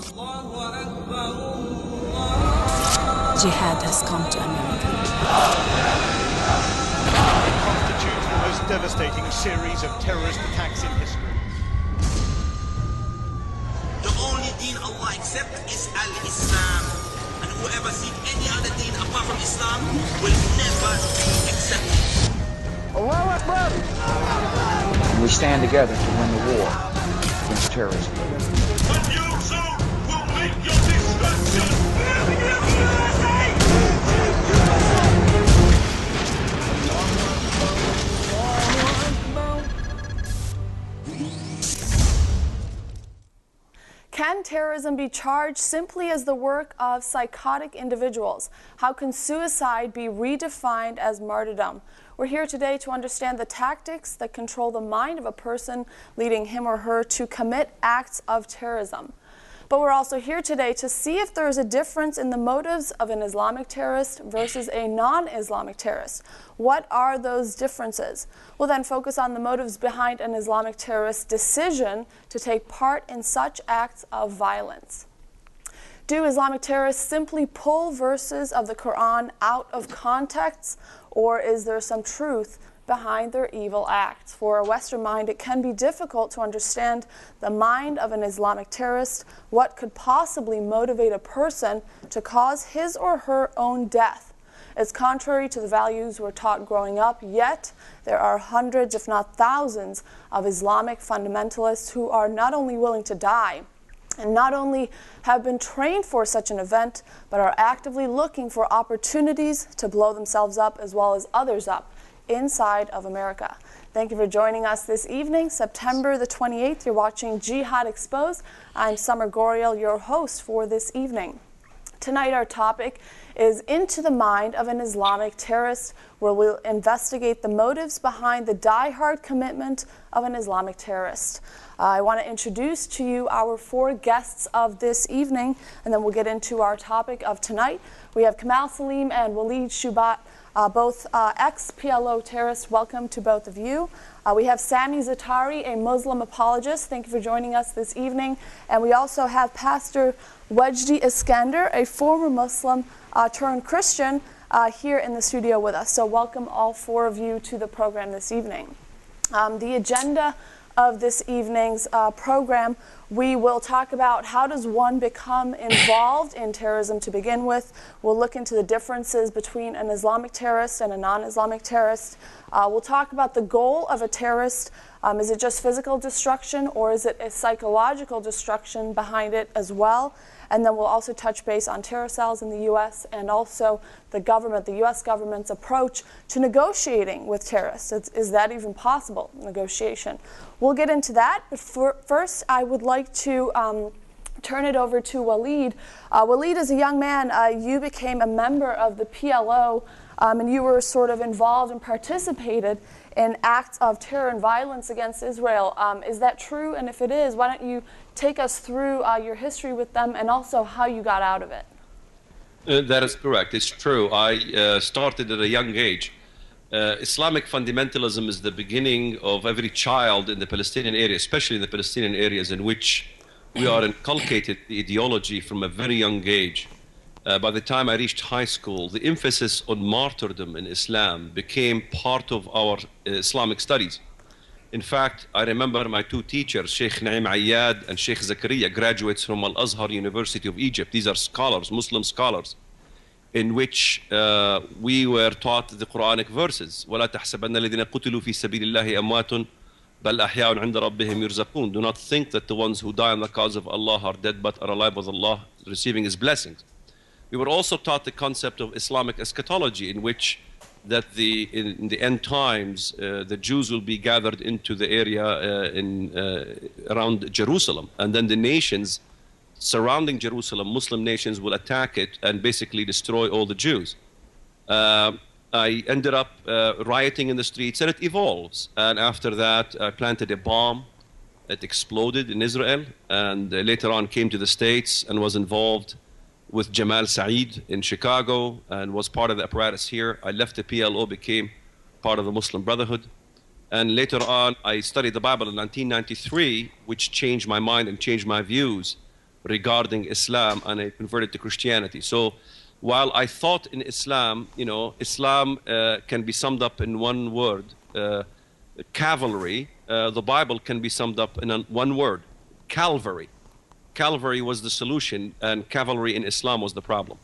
Jihad has come to America. It constitutes the most devastating series of terrorist attacks in history. The only deen Allah accepts is Al-Islam. And whoever seeks any other deen apart from Islam will never be accepted. Allahu Akbar! And we stand together to win the war against terrorism. But you too will make your destruction! Can terrorism be charged simply as the work of psychotic individuals? How can suicide be redefined as martyrdom? We're here today to understand the tactics that control the mind of a person, leading him or her to commit acts of terrorism. But we're also here today to see if there is a difference in the motives of an Islamic terrorist versus a non-Islamic terrorist. What are those differences? We'll then focus on the motives behind an Islamic terrorist's decision to take part in such acts of violence. Do Islamic terrorists simply pull verses of the Quran out of context, or is there some truth behind their evil acts? For a Western mind, it can be difficult to understand the mind of an Islamic terrorist. What could possibly motivate a person to cause his or her own death? It's contrary to the values we're taught growing up, yet there are hundreds, if not thousands, of Islamic fundamentalists who are not only willing to die, and not only have been trained for such an event, but are actively looking for opportunities to blow themselves up as well as others up inside of America. Thank you for joining us this evening, September the 28th. You're watching Jihad Exposed. I'm Summer Goriel, your host for this evening. Tonight our topic is Into the Mind of an Islamic Terrorist, where we'll investigate the motives behind the die-hard commitment of an Islamic terrorist. I want to introduce to you our four guests of this evening, and then we'll get into our topic of tonight. We have Kamal Salim and Waleed Shubat, both ex-PLO terrorists. Welcome to both of you. We have Sami Zaatari, a Muslim apologist. Thank you for joining us this evening. And we also have Pastor Wajdi Iskander, a former Muslim turned Christian, here in the studio with us. So welcome all four of you to the program this evening. The agenda of this evening's program, we will talk about how does one become involved in terrorism to begin with. We'll look into the differences between an Islamic terrorist and a non-Islamic terrorist. We'll talk about the goal of a terrorist. Is it just physical destruction, or is it a psychological destruction behind it as well? And then we'll also touch base on terror cells in the U.S. and also the government, the U.S. government's approach to negotiating with terrorists. Is that even possible, negotiation? We'll get into that, but first I would like to turn it over to Waleed. Waleed, as a young man, you became a member of the PLO, and you were sort of involved and participated in acts of terror and violence against Israel. Is that true? And if it is, why don't you take us through your history with them and also how you got out of it? That is correct. It's true. I started at a young age. Islamic fundamentalism is the beginning of every child in the Palestinian area, especially in the Palestinian areas in which we are inculcated the ideology from a very young age. By the time I reached high school, the emphasis on martyrdom in Islam became part of our Islamic studies. In fact, I remember my two teachers, Sheikh Naim Ayyad and Sheikh Zakaria, graduates from Al-Azhar University of Egypt. These are scholars, Muslim scholars, in which we were taught the Quranic verses. وَلَا تَحْسَبَنَّ الَّذِينَ قُتِلُوا فِي سَبِيلِ اللَّهِ أَمْوَاتٌ بَلْ أَحْيَاءٌ عِنْدَ رَبِّهِمْ يُرْزَقُونَ. Do not think that the ones who die in the cause of Allah are dead but are alive with Allah, receiving His blessings. We were also taught the concept of Islamic eschatology, in which that in the end times, the Jews will be gathered into the area around Jerusalem, and then the nations surrounding Jerusalem, Muslim nations, will attack it and basically destroy all the Jews. I ended up rioting in the streets, and it evolves. And after that, I planted a bomb. It exploded in Israel, and later on came to the States and was involved with Jamal Saeed in Chicago and was part of the apparatus here. I left the PLO, became part of the Muslim Brotherhood. And later on, I studied the Bible in 1993, which changed my mind and changed my views regarding Islam, and I converted to Christianity. So while I thought in Islam, Islam can be summed up in one word, cavalry, the Bible can be summed up in one word, Calvary. Calvary was the solution, and cavalry in Islam was the problem.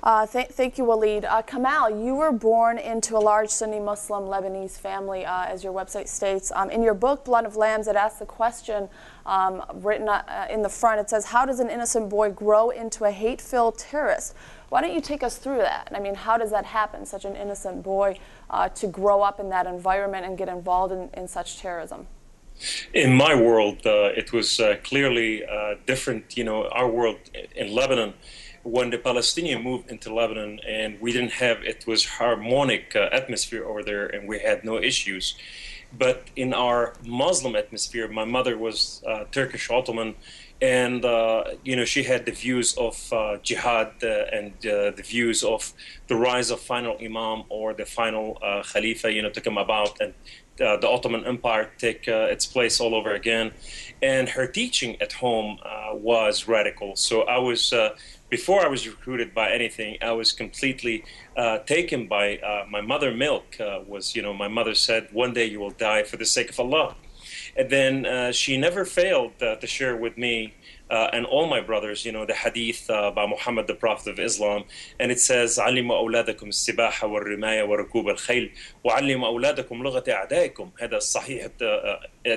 Thank you, Waleed. Kamal, you were born into a large Sunni Muslim Lebanese family, as your website states. In your book, Blood of Lambs, it asks the question written in the front. It says, how does an innocent boy grow into a hate-filled terrorist? Why don't you take us through that? I mean, how does that happen, such an innocent boy to grow up in that environment and get involved in such terrorism? In my world, it was clearly different. Our world in Lebanon, when the Palestinians moved into Lebanon, and we didn't have, it was harmonic atmosphere over there, and we had no issues. But in our Muslim atmosphere, my mother was Turkish Ottoman, and she had the views of jihad and the views of the rise of final Imam or the final Khalifa, to come about, and the Ottoman Empire take its place all over again. And her teaching at home was radical. So I was, before I was recruited by anything, I was completely taken by my mother. Milk was, my mother said, one day you will die for the sake of Allah. And then she never failed to share with me and all my brothers, the hadith by Muhammad, the Prophet of Islam. And it says, علموا أولادكم السباحة والرماية وركوب الخيل وعلموا أولادكم لغة أعدائكم. هذا الصحيح.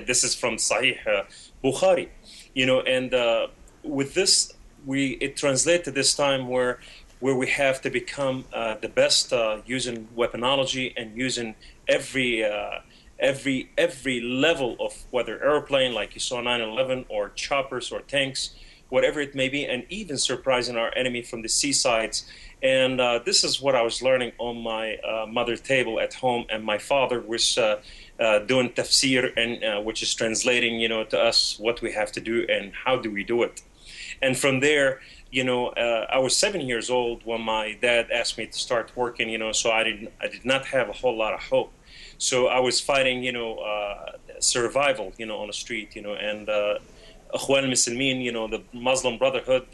This is from Sahih Bukhari. And with this, it translates to this time where we have to become the best using weaponology and using every level of, whether airplane like you saw 9/11 or choppers or tanks, whatever it may be, and even surprising our enemy from the seasides. And this is what I was learning on my mother table at home, and my father was doing tafsir, and which is translating, to us what we have to do and how do we do it. And from there, I was 7 years old when my dad asked me to start working, so I did not have a whole lot of hope. So I was fighting, survival, on the street, and Akhwan al-Muslimin, the Muslim Brotherhood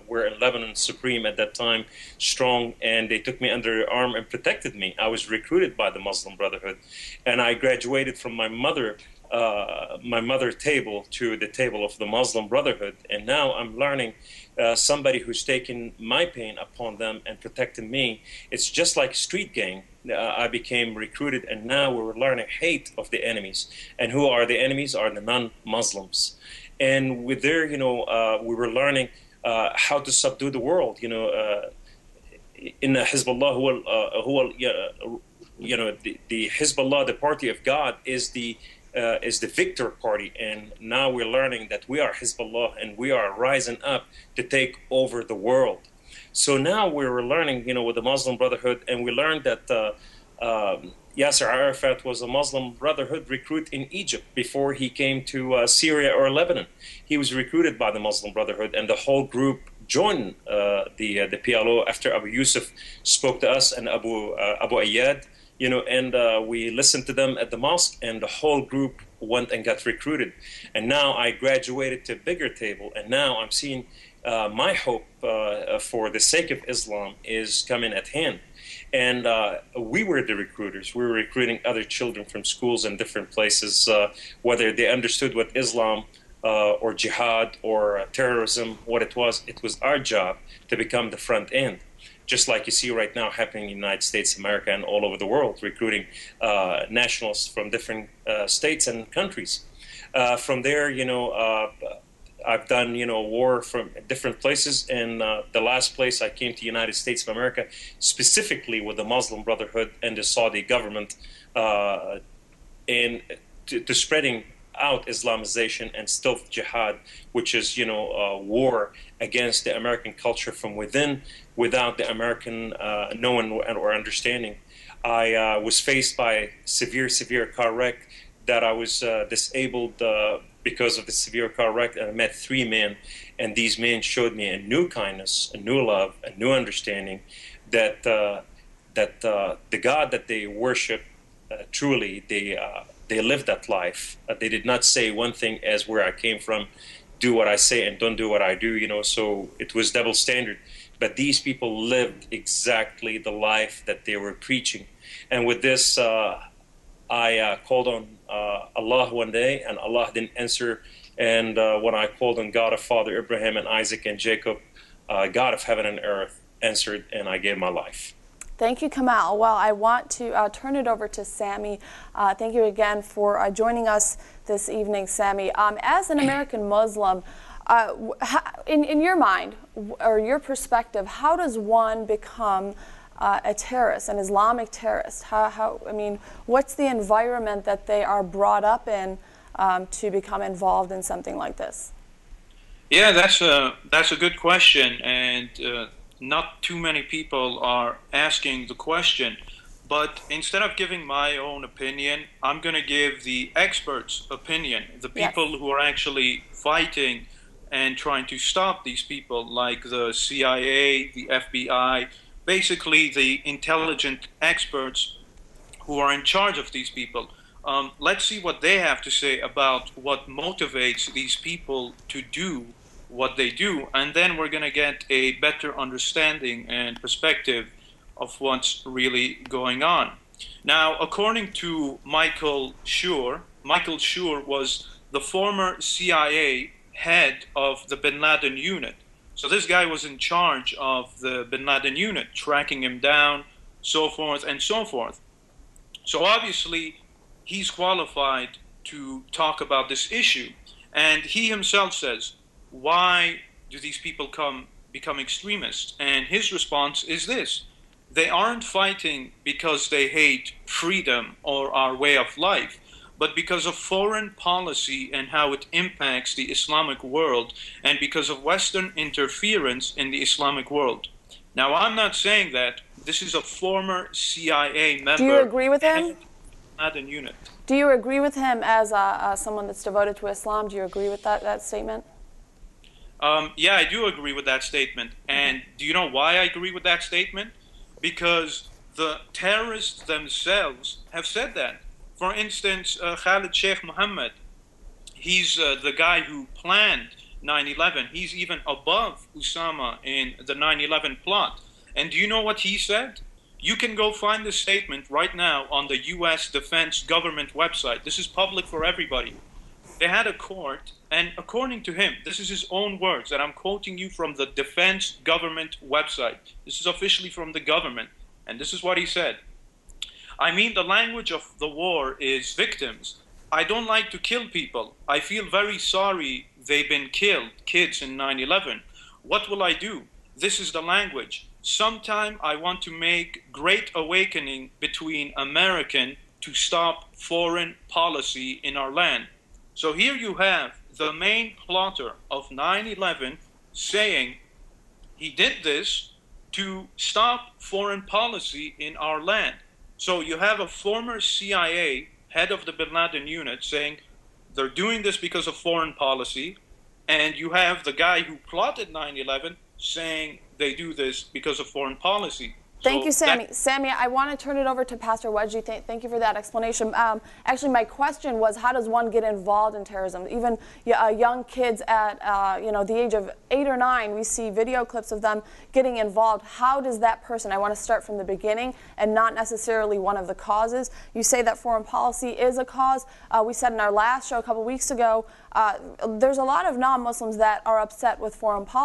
were in Lebanon supreme at that time, strong, and they took me under their arm and protected me. I was recruited by the Muslim Brotherhood, and I graduated from my mother table to the table of the Muslim Brotherhood, and now I'm learning somebody who's taken my pain upon them and protecting me. It's just like street gang. I became recruited, and now we're learning hate of the enemies. And who are the enemies? Are the non-Muslims. And with there, we were learning how to subdue the world. In Hezbollah, the Hezbollah, the party of God, is the victor party, and now we're learning that we are Hezbollah and we are rising up to take over the world. So now we're learning, with the Muslim Brotherhood, and we learned that Yasser Arafat was a Muslim Brotherhood recruit in Egypt before he came to Syria or Lebanon. He was recruited by the Muslim Brotherhood, and the whole group joined the PLO after Abu Yusuf spoke to us and Abu Ayyad. And we listened to them at the mosque, and the whole group went and got recruited. And now I graduated to a bigger table, and now I'm seeing my hope for the sake of Islam is coming at hand. And we were the recruiters. We were recruiting other children from schools and different places, whether they understood what Islam or jihad or terrorism, what it was our job to become the front end. Just like you see right now happening in the United States of America and all over the world, recruiting nationals from different states and countries. From there, I've done, war from different places, and the last place I came to the United States of America, specifically with the Muslim Brotherhood and the Saudi government, and to spreading out Islamization and stealth jihad, which is, war against the American culture from within, without the American knowing or understanding. I was faced by severe car wreck that I was disabled because of the severe car wreck, and I met 3 men, and these men showed me a new kindness, a new love, a new understanding that the God that they worship, truly, they lived that life. They did not say one thing as where I came from do what I say and don't do what I do, you know, so it was double standard. But these people lived exactly the life that they were preaching. And with this, I called on Allah one day, and Allah didn't answer. And when I called on God of Father Abraham and Isaac and Jacob, God of heaven and earth answered, and I gave my life. Thank you, Kamal. Well, I want to turn it over to Sammy. Thank you again for joining us this evening, Sammy. As an American Muslim, in your mind or your perspective, how does one become a terrorist, an Islamic terrorist? I mean, what's the environment that they are brought up in to become involved in something like this? Yeah, that's a good question, and not too many people are asking the question. But instead of giving my own opinion, I'm going to give the experts' opinion, the people who are actually fighting and trying to stop these people, like the CIA, the FBI, basically the intelligent experts who are in charge of these people. Let's see what they have to say about what motivates these people to do what they do, and then we're going to get a better understanding and perspective of what's really going on. Now, according to Michael Schur was the former CIA head of the Bin Laden unit. So this guy was in charge of the Bin Laden unit, tracking him down, so forth and so forth. So obviously, he's qualified to talk about this issue. And he himself says, why do these people become extremists? And his response is this: they aren't fighting because they hate freedom or our way of life, but because of foreign policy and how it impacts the Islamic world, and because of Western interference in the Islamic world. Now, I'm not saying that. This is a former CIA member. Do you agree with him? Unit. Do you agree with him as someone that's devoted to Islam? Do you agree with that statement? Yeah, I do agree with that statement. And do you know why I agree with that statement? Because the terrorists themselves have said that. For instance, Khalid Sheikh Mohammed, he's the guy who planned 9/11. He's even above Osama in the 9/11 plot. And do you know what he said? You can go find this statement right now on the U.S. Defense Government website. This is public for everybody. They had a court, and according to him, this is his own words, and I'm quoting you from the Defense Government website. This is officially from the government, and this is what he said. I mean, the language of the war is victims. I don't like to kill people. I feel very sorry they've been killed, kids in 9/11. What will I do? This is the language. Sometime I want to make great awakening between American to stop foreign policy in our land. So here you have the main plotter of 9/11 saying he did this to stop foreign policy in our land. So you have a former CIA head of the Bin Laden unit saying they're doing this because of foreign policy, and you have the guy who plotted 9/11 saying they do this because of foreign policy. Thank you, Sammy. Sammy, I want to turn it over to Pastor Wedgie. Thank you for that explanation. Actually, my question was, how does one get involved in terrorism? Even young kids at the age of 8 or 9, we see video clips of them getting involved. How does that person, I want to start from the beginning and not necessarily one of the causes. You say that foreign policy is a cause. We said in our last show a couple weeks ago, there's a lot of non-Muslims that are upset with foreign policy.